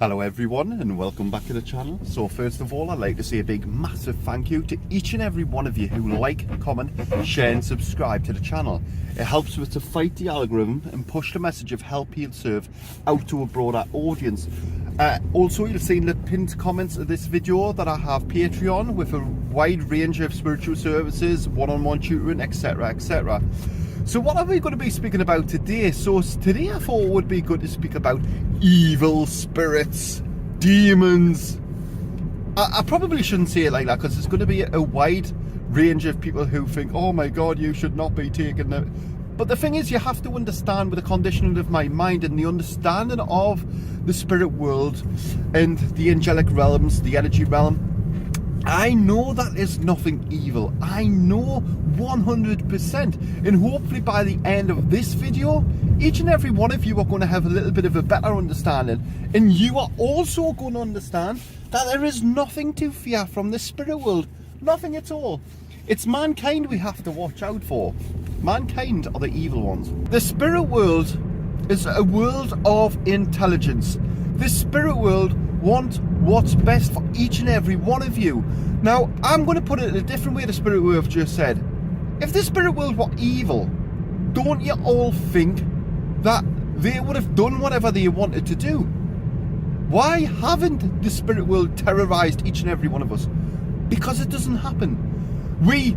Hello everyone and welcome back to the channel. So first of all, I'd like to say a big massive thank you to each and every one of you who like, comment, share and subscribe to the channel. It helps us to fight the algorithm and push the message of help heal serve out to a broader audience. Also, you'll see in the pinned comments of this video that I have Patreon with a wide range of spiritual services, one-on-one tutoring, etc, etc. So what are we going to be speaking about today? So today I thought it would be good to speak about evil spirits, demons. I probably shouldn't say it like that because there's going to be a wide range of people who think, oh my god, you should not be taking it. But the thing is, you have to understand with the conditioning of my mind and the understanding of the spirit world and the angelic realms, the energy realm. I know that is nothing evil. I know 100%. And hopefully by the end of this video, each and every one of you are going to have a little bit of a better understanding. And you are also going to understand that there is nothing to fear from the spirit world. Nothing at all. It's mankind we have to watch out for. Mankind are the evil ones. The spirit world is a world of intelligence. The spirit world want what's best for each and every one of you. Now, I'm going to put it in a different way the spirit world just said. If the spirit world were evil, don't you all think that they would have done whatever they wanted to do? Why haven't the spirit world terrorized each and every one of us? Because it doesn't happen. We,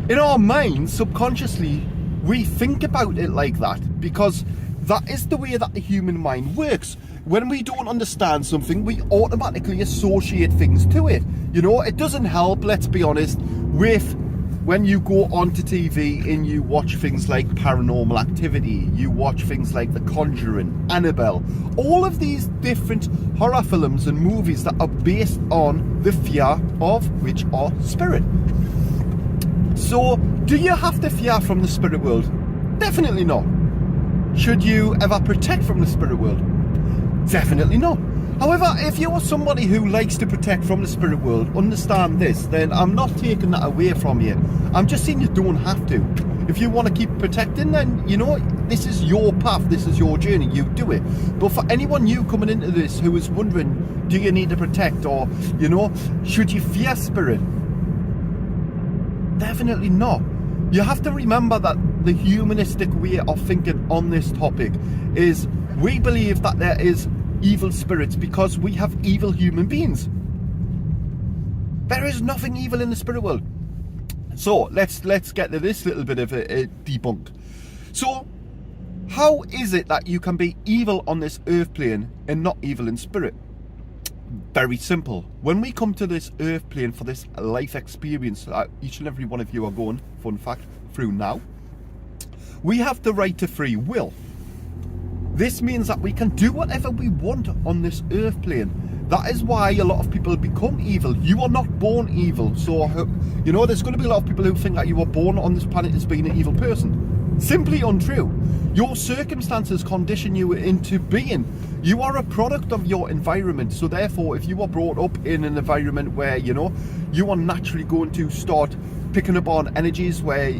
in our minds, subconsciously, we think about it like that because that is the way that the human mind works. When we don't understand something, we automatically associate things to it. You know, it doesn't help, let's be honest, with when you go onto TV and you watch things like Paranormal Activity, you watch things like The Conjuring, Annabelle, all of these different horror films and movies that are based on the fear of which are spirit. So, do you have to fear from the spirit world? Definitely not. Should you ever protect from the spirit world? Definitely not. However, if you're somebody who likes to protect from the spirit world, understand this, then I'm not taking that away from you. I'm just saying you don't have to. If you want to keep protecting, then, you know, this is your path, this is your journey, you do it. But for anyone new coming into this who is wondering, do you need to protect or, you know, should you fear spirit? Definitely not. You have to remember that the humanistic way of thinking on this topic is we believe that there is evil spirits because we have evil human beings. There is nothing evil in the spirit world. So let's get to this little bit of a debunk. So how is it that you can be evil on this earth plane and not evil in spirit? Very simple. When we come to this earth plane for this life experience that each and every one of you are going, fun fact, through now, we have the right to free will. This means that we can do whatever we want on this earth plane. That is why a lot of people become evil. You are not born evil. So, you know, there's going to be a lot of people who think that you were born on this planet as being an evil person. Simply untrue. Your circumstances condition you into being. You are a product of your environment. So therefore, if you are brought up in an environment where, you know, you are naturally going to start picking up on energies where,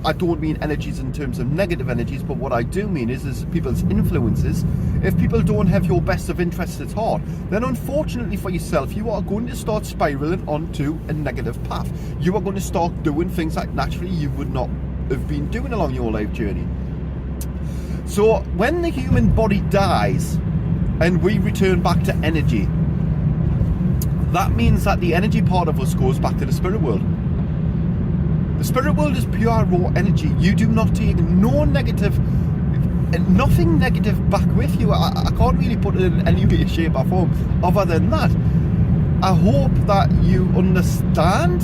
I don't mean energies in terms of negative energies, but what I do mean is people's influences. If people don't have your best of interests at heart, then unfortunately for yourself, you are going to start spiraling onto a negative path. You are going to start doing things that naturally you would not have been doing along your life journey. So when the human body dies and we return back to energy, that means that the energy part of us goes back to the spirit world. The spirit world is pure raw energy. You do not take nothing negative back with you. I can't really put it in any way, shape or form other than that. I hope that you understand,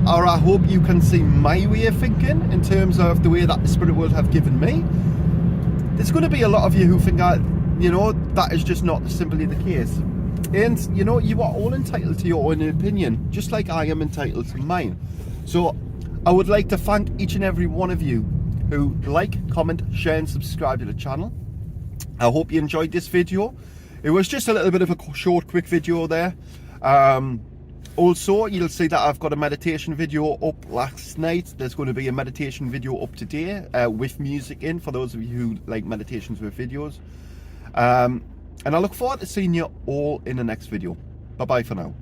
or I hope you can see my way of thinking in terms of the way that the spirit world have given me. There's going to be a lot of you who think that, you know, that is just not simply the case. And, you know, you are all entitled to your own opinion, just like I am entitled to mine. So I would like to thank each and every one of you who like, comment, share and subscribe to the channel. I hope you enjoyed this video. It was just a little bit of a short, quick video there. Also, you'll see that I've got a meditation video up last night. There's going to be a meditation video up today with music in, for those of you who like meditations with videos. And I look forward to seeing you all in the next video. Bye bye for now.